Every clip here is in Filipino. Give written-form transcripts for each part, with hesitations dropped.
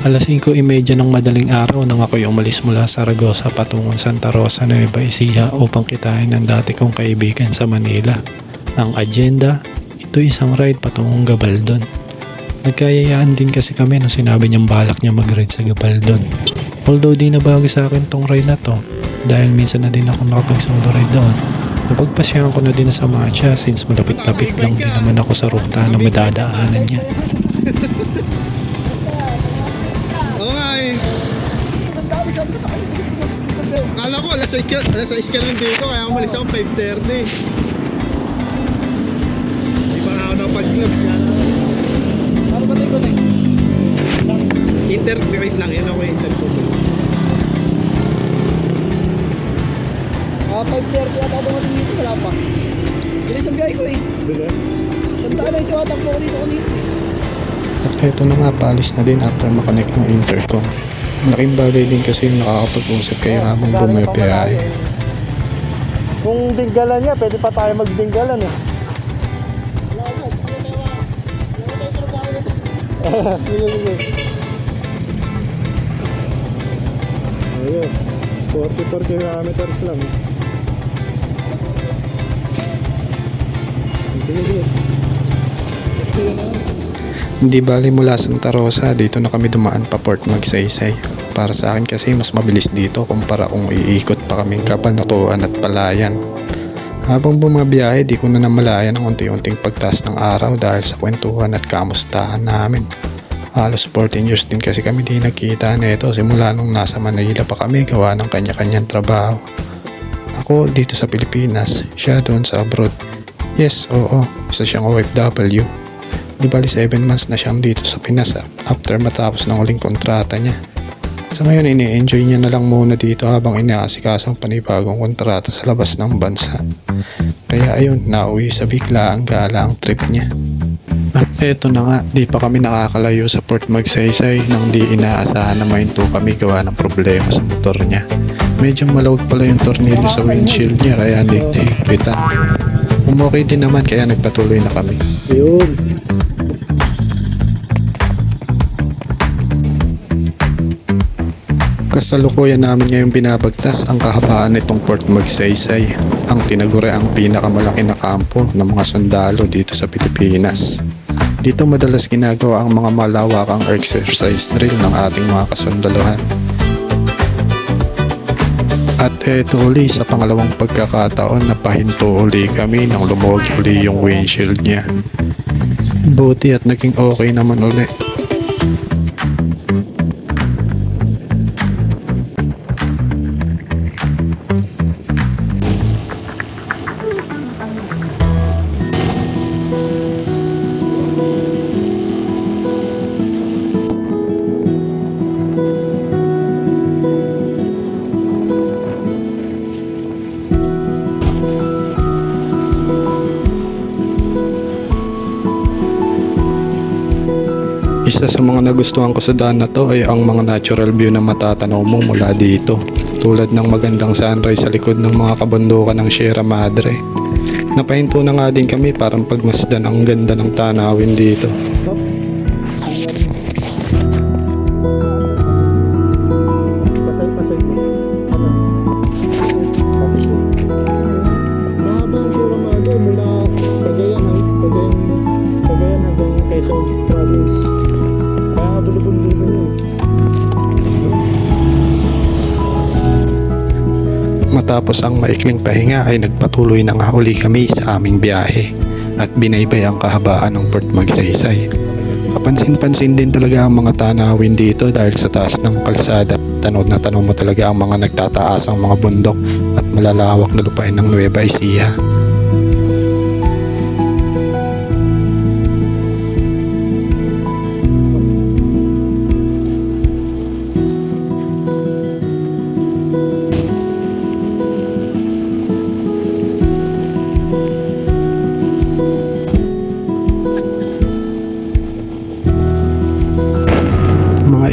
Alas 5:30 ng madaling araw nang ako'y umalis mula Saragossa patungong Santa Rosa, Nueva Ecija upang kitain ang dati kong kaibigan sa Manila. Ang agenda, ito isang ride patungong Gabaldon. Nagkayayaan din kasi kami nung sinabi niyang balak niya mag-ride sa Gabaldon. Although di na bago sa akin tong ride na to dahil minsan na din ako nakapag-solo ride doon. Napagpasyahan ko na din na samahan siya since malapit-lapit lang din naman ako sa ruta na madadaanan niya. Oo nga eh. Akala ko alas 6 ka lang dito kaya umalis ako 5:30. Di pa ako nakapag-gloves yan. Ano ba tayo ko na wait lang, yun ako yung interview. 5:30 at ako dito, wala pa. Bilis ang biyahe ko eh. Bilis? Sandaan na ito atakbo ko dito. At eto na nga, paalis na din after makonect ng intercom. Malaking bagay din kasi yung nakakapag-usap kayo habang bumibiyahe. Kung dinggalan niya, pwede pa tayo magdinggalan eh. Sige. Ayun, 44 kilometers lang. Sige. Hindi bali mula Santa Rosa, dito na kami dumaan pa Port Magsaysay. Para sa akin kasi mas mabilis dito kumpara kung iikot pa kaming Cabanatuan at Palayan. Habang bumabiyahe, di ko na namalayan ang unti-unting pagtaas ng araw dahil sa kwentuhan at kamustahan namin. Halos 14 years din kasi kami di nagkita nito simula nung nasa Manila pa kami gawa ng kanya-kanyang trabaho. Ako dito sa Pilipinas, siya doon sa abroad. Yes, oo, isa siyang OFW. Di bali 7 months na siyang dito sa Pinas after matapos ng uling kontrata niya. Sa ngayon ini-enjoy niya na lang muna dito habang inaasikaso ang panibagong kontrata sa labas ng bansa. Kaya ayun, nauwi sa bigla ang gala ang trip niya. At eto na nga, di pa kami nakakalayo sa Port Magsaysay nang di inaasahan na mahinto kami gawa ng problema sa motor niya. Medyo malawag pala yung tornilyo sa windshield niya kaya hindi naigpitan. Okay din naman kaya nagpatuloy na kami. Ayun. Kasalukuyan namin ngayong binabagtas ang kahabaan nitong Port Magsaysay, ang tinaguri ang pinakamalaki na kampo ng mga sundalo dito sa Pilipinas. Dito madalas ginagawa ang mga malawakang exercise drill ng ating mga kasundaluhan. At eto uli sa pangalawang pagkakataon na pahinto uli kami nang lumuwag uli yung windshield niya. Buti at naging okay naman uli. Isa sa mga nagustuhan ko sa daan na to ay ang mga natural view na matatanaw mo mula dito. Tulad ng magandang sunrise sa likod ng mga kabundukan ng Sierra Madre. Napahinto na nga din kami parang pagmasdan ang ganda ng tanawin dito. Pasay mo. Mahabang Sierra Madre mula Cagayan hanggang Quezon Province. Kaya bulubundin mo yun. Matapos ang maikling pahinga ay nagpatuloy na nga uli kami sa aming biyahe at binaybay ang kahabaan ng Port Magsaysay. Kapansin-pansin din talaga ang mga tanawin dito dahil sa taas ng kalsada. Tanaw na tanaw mo talaga ang mga nagtataasang mga bundok at malalawak na lupain ng Nueva Ecija.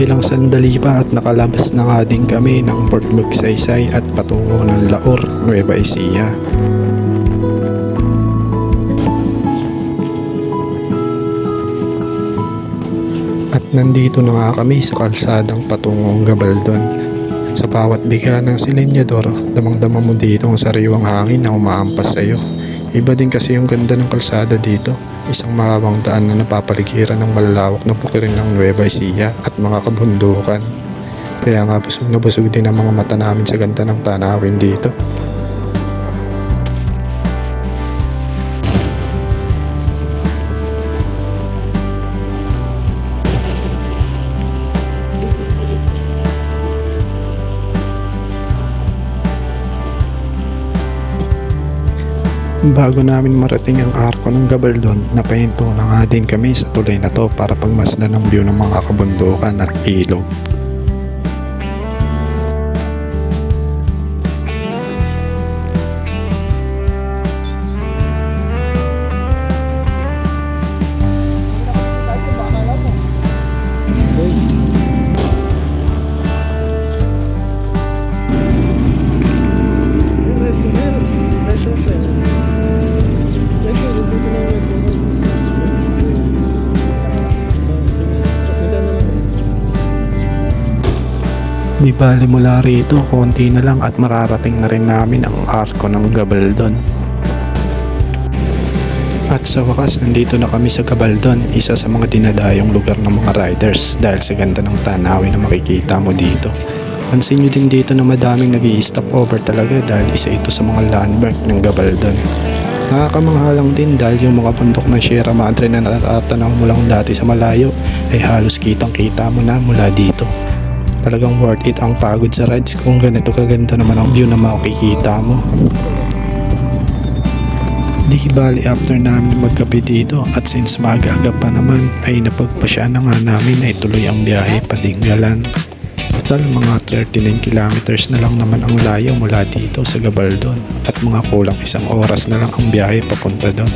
Ilang sandali pa at nakalabas na nga din kami ng Port Magsaysay at patungo ng Laor, Nueva Ecija. At Nandito na nga kami sa kalsadang patungong Gabaldon. Sa bawat bigla ng silinyador, damang-dama mo dito ang sariwang hangin na umaampas sa iyo. Iba din kasi yung ganda ng kalsada dito. Isang mahabang daan na napapaligiran ng malalawak na pukirin ng Nueva Ecija at mga kabundukan. Kaya nga busog na busog din ang mga mata namin sa ganda ng tanawin dito. Bago namin marating ang arko ng Gabaldon, napahinto na nga din kami sa tulay na to para pagmasdan ng view ng mga kabundukan at ilog. Di bali mula rito, konti na lang at mararating na rin namin ang arko ng Gabaldon. At sa wakas, nandito na kami sa Gabaldon, isa sa mga dinadayong lugar ng mga riders dahil sa ganda ng tanawin na makikita mo dito. Pansin nyo din dito na madaming nag-i-stop over talaga dahil isa ito sa mga landmark ng Gabaldon. Nakakamangha lang din dahil yung mga bundok ng Sierra Madre na natatanaw mo lang dati sa malayo ay halos kitang-kita mo na mula dito. Talagang worth it ang pagod sa rides kung ganito kaganda naman ang view na makikita mo. Di bali after namin magkape dito at since maaga-aga pa naman ay napagpasya na nga namin na ituloy ang biyahe pa Dingalan. Total mga 39 kilometers na lang naman ang layo mula dito sa Gabaldon at mga kulang isang oras na lang ang biyahe papunta doon.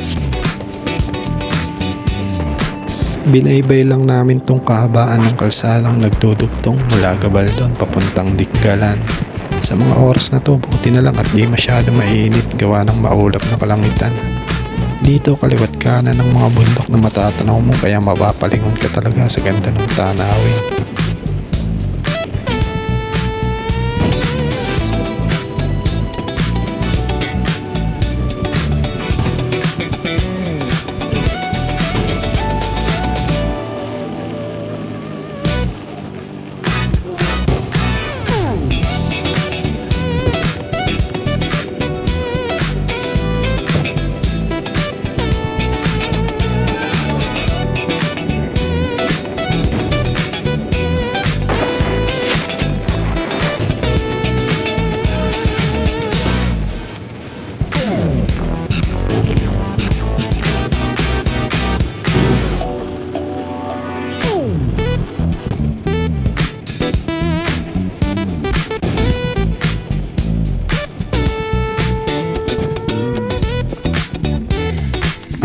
Binaybay lang namin tong kahabaan ng kalsadang nagdudugtong mula Gabaldon papuntang Dingalan. Sa mga oras na to, buti na lang at di masyado mainit gawa ng maulap na kalangitan. Dito kaliwat kanan ng mga bundok na matatanaw mo kaya mapapalingon ka talaga sa ganda ng tanawin.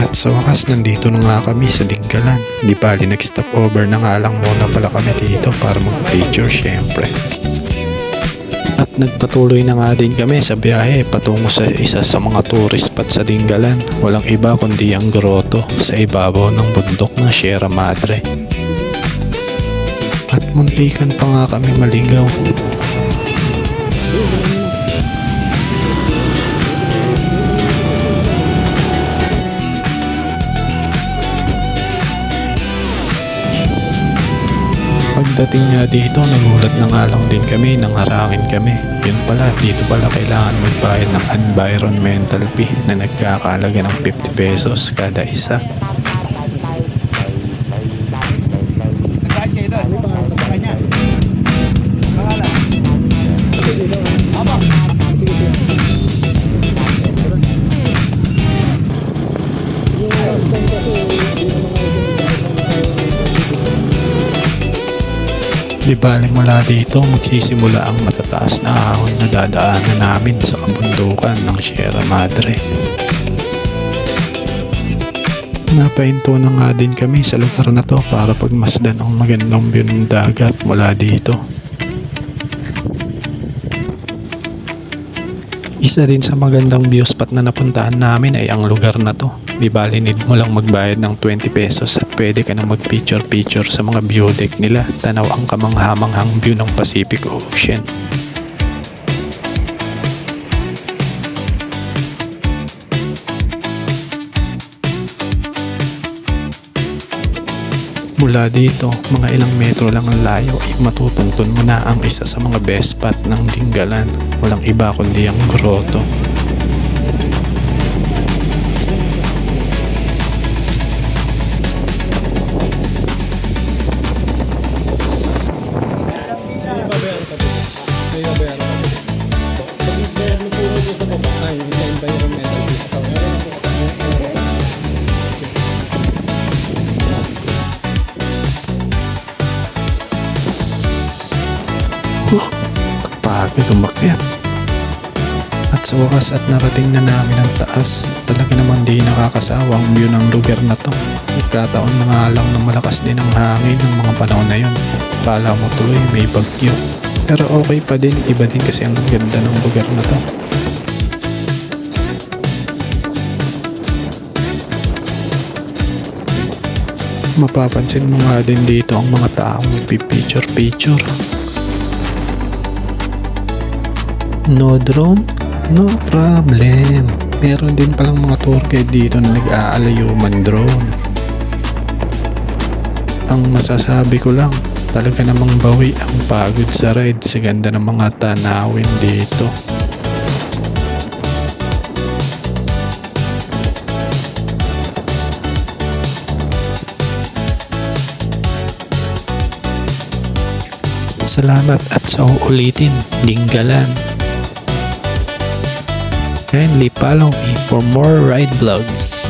At sa wakas, nandito na nga kami sa Dingalan. Di bali nag-stop over na nga lang muna pala kami dito para mag-picture syempre. At nagpatuloy na nga din kami sa biyahe patungo sa isa sa mga tourist spot sa Dingalan. Walang iba kundi ang grotto sa ibabaw ng bundok ng Sierra Madre. At muntikan pa nga kami maligaw. Pagdating nga dito, nagulat na nga lang din kami nang harangin kami. Yun pala, dito pala kailangan magbayad ng environmental fee na nagkakalaga ng 50 pesos kada isa. Nag-ride kayo doon? Sa kanya? Pangalan? Aba? Di bali mula dito, magsisimula ang matataas na ahon na dadaanan namin sa kabundukan ng Sierra Madre. Napahinto na nga din kami sa lugar na to para pagmasdan ang magandang view ng dagat mula dito. Isa din sa magandang view spot na napuntahan namin ay ang lugar na to. Di bali need mo lang magbayad ng 20 pesos at pwede ka na mag-picture-picture sa mga view deck nila. Tanaw ang kamanghamanghang view ng Pacific Ocean. Mula dito, mga ilang metro lang ang layo ay matutuntun mo na ang isa sa mga best spot ng Dingalan. Walang iba kundi ang grotto. May babayaran pa dito. May babayaran pa dito. Pag nagbayar mo po dito sa baba, ay, hindi na environmental dito. Kapagod umakyat. At sa wakas at narating na namin ang taas. Talaga namang di nakakasawa ang view ng lugar na to. Nagkataon na nga lang na malakas din ang hangin ng mga panahon na yun. Kala mo tuloy may bagyo. Pero okay pa din, iba din kasi ang ganda ng lugar na to. Mapapansin mo nga din dito ang mga taong nagpipicture-picture. No drone? No problem. Meron din palang mga tour guide dito na nag-aalayo man drone. Ang masasabi ko lang, talaga namang bawi ang pagod sa ride sa ganda ng mga tanawin dito. Salamat at sa uulitin, Dingalan. Kindly follow me for more ride vlogs.